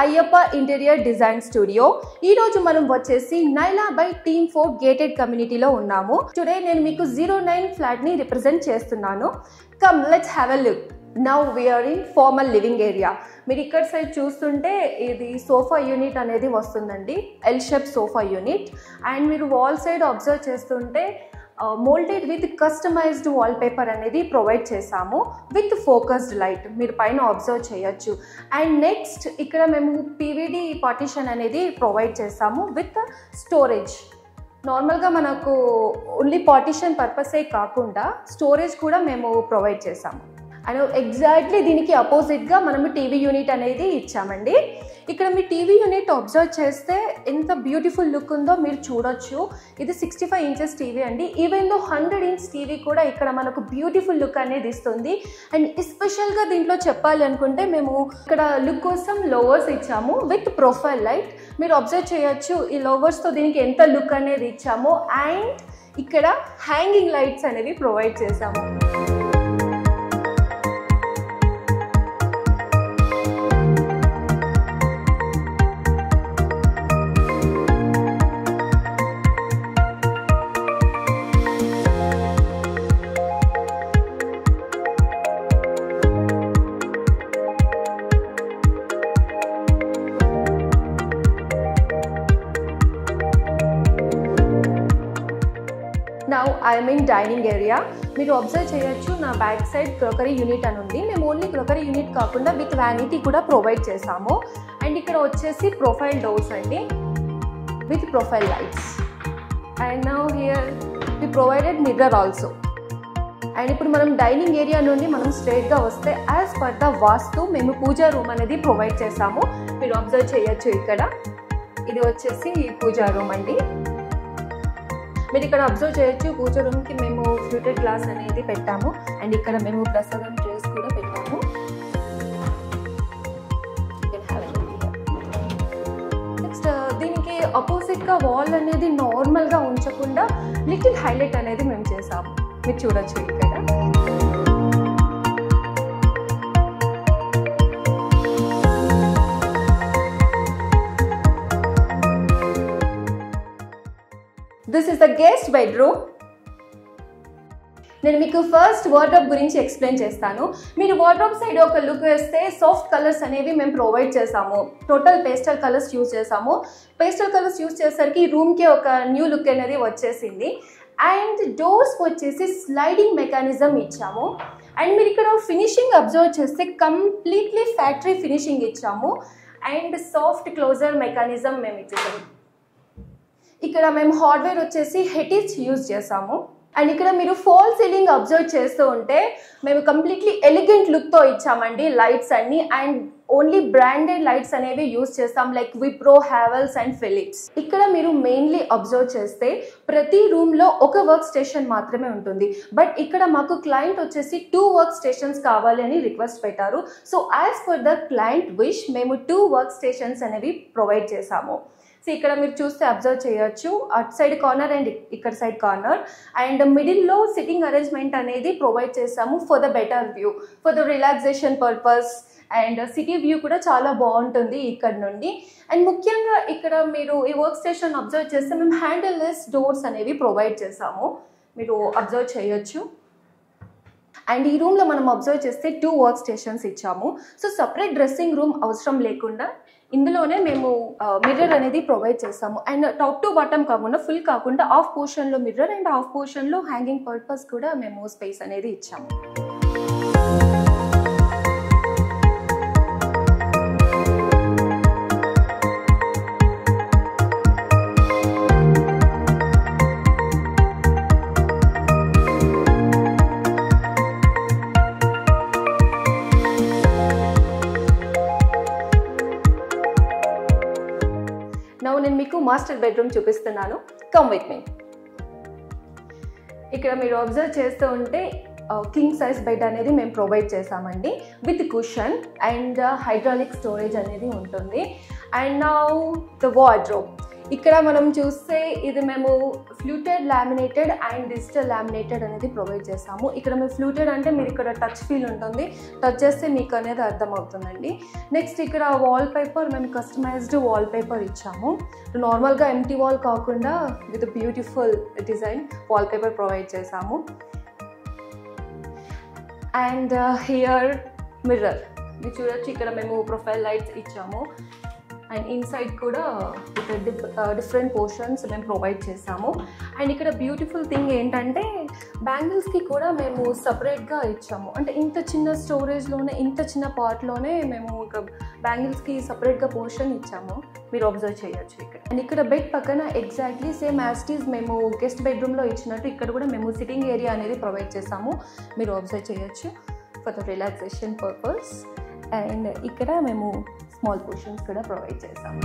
Ayyappa interior design studio. ఈ రోజు మనం వచ్చేసి నైలా బై టీమ్ 4 గేటెడ్ కమ్యూనిటీలో ఉన్నాము. టుడే నేను మీకు 09 ఫ్లాట్ ని రిప్రజెంట్ చేస్తున్నాను. Come let's have a look. Now we're in formal living area. మీరు ఇక్కడ సైడ్ చూస్తుంటే ఇది సోఫా యూనిట్ అనేది వస్తుందండి, L shape sofa unit. And మీరు వాల్ సైడ్ అబ్జర్వ్ చేస్తుంటే moulded with customised wall paper అనేది ప్రొవైడ్ చేసాము విత్ ఫోకస్డ్ లైట్, మీరు పైన అబ్జర్వ్ చేయొచ్చు. అండ్ నెక్స్ట్ ఇక్కడ మేము పీవీడీ పార్టిషన్ అనేది ప్రొవైడ్ చేసాము విత్ స్టోరేజ్. నార్మల్గా మనకు ఓన్లీ పార్టిషన్ పర్పసే కాకుండా స్టోరేజ్ కూడా మేము ప్రొవైడ్ చేసాము. అండ్ ఎగ్జాక్ట్లీ దీనికి అపోజిట్గా మనము టీవీ యూనిట్ అనేది ఇచ్చామండి. ఇక్కడ మీ టీవీ యూనిట్ అబ్జర్వ్ చేస్తే ఎంత బ్యూటిఫుల్ లుక్ ఉందో మీరు చూడొచ్చు. ఇది 65 ఇంచెస్ టీవీ అండి. ఈవెన్ దో 100 ఇంచ్ టీవీ కూడా ఇక్కడ మనకు బ్యూటిఫుల్ లుక్ అనేది ఇస్తుంది. అండ్ ఎస్పెషల్గా దీంట్లో చెప్పాలి అనుకుంటే మేము ఇక్కడ లుక్ కోసం లోవర్స్ ఇచ్చాము విత్ ప్రొఫైల్ లైట్. మీరు అబ్జర్వ్ చేయొచ్చు ఈ లోవర్స్తో దీనికి ఎంత లుక్ అనేది ఇచ్చాము. అండ్ ఇక్కడ హ్యాంగింగ్ లైట్స్ అనేవి ప్రొవైడ్ చేసాము. Now I'm in dining area. మీరు అబ్జర్వ్ చేయొచ్చు నా బ్యాక్ సైడ్ క్రోకరీ యూనిట్ అని ఉంది. మేము ఓన్లీ క్రోకరీ యూనిట్ కాకుండా విత్ వ్యానిటీ కూడా ప్రొవైడ్ చేసాము. అండ్ ఇక్కడ వచ్చేసి ప్రొఫైల్ డోర్స్ అండి with profile lights. And now here we provided mirror also. And ఇప్పుడు మనం డైనింగ్ ఏరియా నుండి మనం స్ట్రైట్గా వస్తే యాజ్ పర్ ద వాస్తు మేము పూజా రూమ్ అనేది ప్రొవైడ్ చేసాము. మీరు అబ్జర్వ్ చేయొచ్చు ఇక్కడ ఇది వచ్చేసి పూజా రూమ్ అండి. మీరు ఇక్కడ అబ్జర్వ్ చేయొచ్చు పూజ రూమ్కి మేము ఫ్లూటెడ్ గ్లాస్ అనేది పెట్టాము. అండ్ ఇక్కడ మేము ప్రసాదం ట్రేస్ కూడా పెట్టాము. నెక్స్ట్ దీనికి ఆపోజిట్గా వాల్ అనేది నార్మల్గా ఉంచకుండా లిటిల్ హైలైట్ అనేది మేము చేసాము. మీరు చూడొచ్చు ఇక్కడ. This is the guest bedroom. నేను మీకు ఫస్ట్ వార్డ్రోబ్ గురించి ఎక్స్ప్లెయిన్ చేస్తాను. మీరు వార్డ్రోబ్ సైడ్ ఒక లుక్ వేస్తే సాఫ్ట్ కలర్స్ అనేవి మేము ప్రొవైడ్ చేసాము. టోటల్ పేస్టల్ కలర్స్ యూజ్ చేసాము. పేస్టల్ కలర్స్ యూజ్ చేసరికి రూమ్కి ఒక న్యూ లుక్ అనేది వచ్చేసింది. అండ్ డోర్స్ వచ్చేసి స్లైడింగ్ మెకానిజం ఇచ్చాము. అండ్ మీరు ఇక్కడ ఫినిషింగ్ అబ్జర్వ్ చేస్తే కంప్లీట్లీ ఫ్యాక్టరీ ఫినిషింగ్ ఇచ్చాము. అండ్ సాఫ్ట్ క్లోజర్ మెకానిజం మేము ఇచ్చేసాము. ఇక్కడ మేము హార్డ్వేర్ వచ్చేసి హెటిచ్ యూజ్ చేసాము. అండ్ ఇక్కడ మీరు ఫాల్ సీలింగ్ అబ్జర్వ్ చేస్తూ ఉంటే మేము కంప్లీట్లీ ఎలిగెంట్ లుక్తో ఇచ్చామండి లైట్స్ అన్ని. అండ్ ఓన్లీ బ్రాండెడ్ లైట్స్ అనేవి యూజ్ చేస్తాం like Wipro, Havells and Philips. ఇక్కడ మీరు మెయిన్లీ అబ్జర్వ్ చేస్తే ప్రతి రూమ్లో ఒక వర్క్ స్టేషన్ మాత్రమే ఉంటుంది. బట్ ఇక్కడ మాకు క్లయింట్ వచ్చేసి 2 వర్క్ స్టేషన్స్ కావాలి అని రిక్వెస్ట్ పెట్టారు. So as per the client wish మేము 2 వర్క్ స్టేషన్స్ అనేవి ప్రొవైడ్ చేసాము. సో ఇక్కడ మీరు చూస్తే అబ్జర్వ్ చేయొచ్చు అట్ సైడ్ కార్నర్ అండ్ ఇక్కడ సైడ్ కార్నర్. అండ్ మిడిల్లో సిట్టింగ్ అరేంజ్మెంట్ అనేది ప్రొవైడ్ చేసాము for the better view, for the relaxation purpose. And city view కూడా చాలా బాగుంటుంది ఇక్కడ నుండి. అండ్ ముఖ్యంగా ఇక్కడ మీరు ఈ వర్క్ స్టేషన్ అబ్జర్వ్ చేస్తే మేము హ్యాండిల్ లెస్ డోర్స్ అనేవి ప్రొవైడ్ చేసాము. మీరు అబ్జర్వ్ చేయొచ్చు. అండ్ ఈ రూమ్లో మనం అబ్జర్వ్ చేస్తే 2 వర్క్ స్టేషన్స్ ఇచ్చాము. సో సపరేట్ డ్రెస్సింగ్ రూమ్ అవసరం లేకుండా ఇందులోనే మేము మిర్రర్ అనేది ప్రొవైడ్ చేసాము. అండ్ టాప్ టు బాటమ్ కాకుండా ఫుల్ కాకుండా హాఫ్ పోర్షన్లో మిర్రర్ అండ్ హాఫ్ పోర్షన్లో హ్యాంగింగ్ పర్పస్ కూడా మేము స్పేస్ అనేది ఇచ్చాము. నౌ నేను మీకు మాస్టర్ బెడ్రూమ్ చూపిస్తున్నాను. Come with me. ఇక్కడ మీరు అబ్జర్వ్ చేస్తూ ఉంటే కింగ్ సైజ్ బెడ్ అనేది మేము ప్రొవైడ్ చేసామండి with cushion and hydraulic storage అనేది ఉంటుంది. And now the wardrobe. ఇక్కడ మనం చూస్తే ఇది మేము fluted laminated and digital laminated అనేది ప్రొవైడ్ చేస్తాము. ఇక్కడ మేము ఫ్లూటెడ్ అంటే మీరు ఇక్కడ టచ్ ఫీల్ ఉంటుంది, టచ్ చేస్తే మీకు అనేది అర్థమవుతుందండి. నెక్స్ట్ ఇక్కడ వాల్ పేపర్ మేము కస్టమైజ్డ్ వాల్ పేపర్ ఇచ్చాము. నార్మల్గా ఎంటీ వాల్ కాకుండా with beautiful design wall paper provide చేసాము. అండ్ హియర్ మిర్రర్ మీరు చూడొచ్చు, ఇక్కడ మేము ప్రొఫైల్ లైట్స్ ఇచ్చాము. అండ్ ఇన్సైడ్ కూడా డిఫరెంట్ పోర్షన్స్ మేము ప్రొవైడ్ చేసాము. అండ్ ఇక్కడ బ్యూటిఫుల్ థింగ్ ఏంటంటే బ్యాంగిల్స్కి కూడా మేము సపరేట్గా ఇచ్చాము. అంటే ఇంత చిన్న స్టోరేజ్లోనే, ఇంత చిన్న పార్ట్లోనే మేము ఒక బ్యాంగిల్స్కి సపరేట్గా పోర్షన్ ఇచ్చాము. మీరు అబ్జర్వ్ చేయొచ్చు ఇక్కడ. అండ్ ఇక్కడ బెడ్ పక్కన exactly same as it is మేము గెస్ట్ బెడ్రూమ్లో ఇచ్చినట్టు ఇక్కడ కూడా మేము సిట్టింగ్ ఏరియా అనేది ప్రొవైడ్ చేసాము. మీరు అబ్జర్వ్ చేయొచ్చు for the relaxation purpose. And ఇక్కడ మేము స్మాల్ పోర్షన్స్ కూడా ప్రొవైడ్ చేసాము.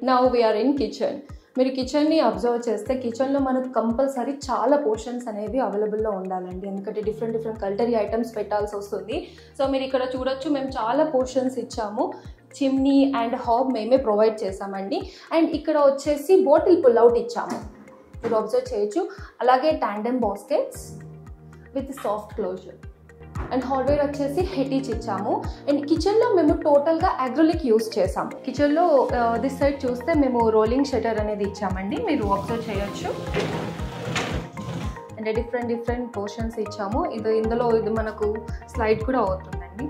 Now we are in kitchen. మీరు కిచెన్ని అబ్జర్వ్ చేస్తే కిచెన్లో మనకు కంపల్సరీ చాలా పోర్షన్స్ అనేవి అవైలబుల్లో ఉండాలండి, ఎందుకంటే డిఫరెంట్ కల్టరీ ఐటమ్స్ పెట్టాల్సి వస్తుంది. సో మీరు ఇక్కడ చూడొచ్చు, మేము చాలా పోర్షన్స్ ఇచ్చాము. చిమ్నీ అండ్ హాబ్ మేమే ప్రొవైడ్ చేసామండి. అండ్ ఇక్కడ వచ్చేసి బాటిల్ పుల్అవుట్ ఇచ్చాము, మీరు అబ్జర్వ్ చేయొచ్చు. అలాగే tandem baskets with soft closer. And hardware వచ్చేసి హెటీచ్ ఇచ్చాము. అండ్ కిచెన్లో మేము టోటల్గా అక్రిలిక్ యూస్ చేసాము. కిచెన్లో దిస్ సైడ్ చూస్తే మేము రోలింగ్ షట్టర్ అనేది ఇచ్చామండి, మీరు అబ్జర్వ్ చేయొచ్చు. అండ్ డిఫరెంట్ పోర్షన్స్ ఇచ్చాము. ఇందులో మనకు స్లైడ్ కూడా అవుతుందండి,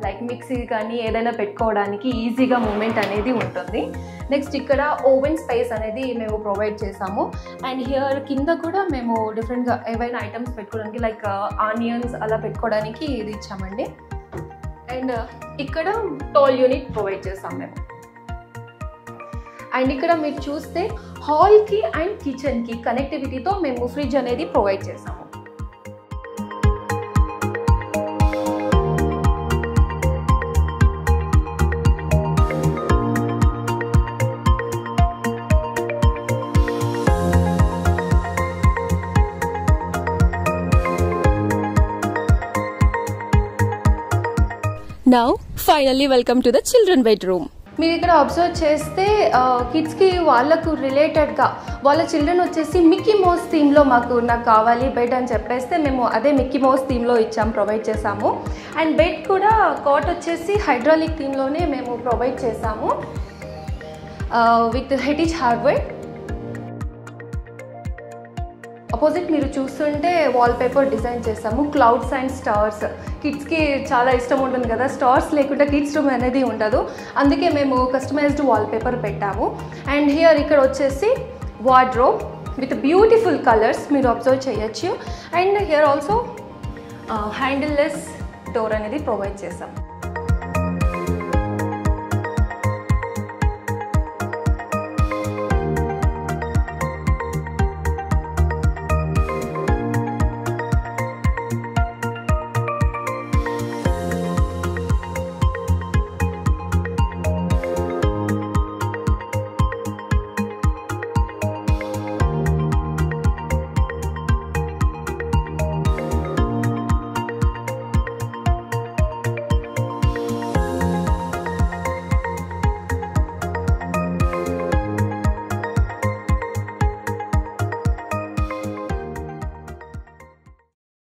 లైక్ మిక్సీ కానీ ఏదైనా పెట్టుకోవడానికి ఈజీగా మూమెంట్ అనేది ఉంటుంది. నెక్స్ట్ ఇక్కడ ఓవెన్ స్పేస్ అనేది మేము ప్రొవైడ్ చేసాము. అండ్ హియర్ కింద కూడా మేము డిఫరెంట్గా ఏవైనా ఐటమ్స్ పెట్టుకోవడానికి లైక్ ఆనియన్స్ అలా పెట్టుకోవడానికి ఇది ఇచ్చామండి. అండ్ ఇక్కడ టాల్ యూనిట్ ప్రొవైడ్ చేసాం మేము. అండ్ ఇక్కడ మీరు చూస్తే హాల్కి అండ్ కిచెన్కి కనెక్టివిటీతో మేము ఫ్రిడ్జ్ అనేది ప్రొవైడ్ చేసాము. Now finally welcome to the children bedroom. మీరు ఇక్కడ అబ్జర్వ్ చేస్తే కిడ్స్కి వాళ్ళకు రిలేటెడ్గా వాళ్ళ చిల్డ్రన్ వచ్చేసి మిక్కీ మౌస్ థీమ్లో నాకు కావాలి బెడ్ అని చెప్పేస్తే మేము అదే మిక్కీ మౌస్ థీమ్లో ప్రొవైడ్ చేసాము. అండ్ బెడ్ కూడా కాట్ వచ్చేసి హైడ్రాలిక్ థీమ్లోనే మేము ప్రొవైడ్ చేసాము విత్ హెటీచ్ హార్డ్వేర్. అపోజిట్ మీరు చూస్తుంటే వాల్ పేపర్ డిజైన్ చేసాము, క్లౌడ్స్ అండ్ స్టార్స్. కిడ్స్కి చాలా ఇష్టం ఉంటుంది కదా, స్టార్స్ లేకుండా కిడ్స్ రూమ్ అనేది ఉండదు, అందుకే మేము కస్టమైజ్డ్ వాల్ పేపర్ పెట్టాము. అండ్ హియర్ ఇక్కడ వచ్చేసి వార్డ్రోబ్ విత్ బ్యూటిఫుల్ కలర్స్ మీరు అబ్జర్వ్ చేయొచ్చు. And here also handle less door అనేది ప్రొవైడ్ చేసాం.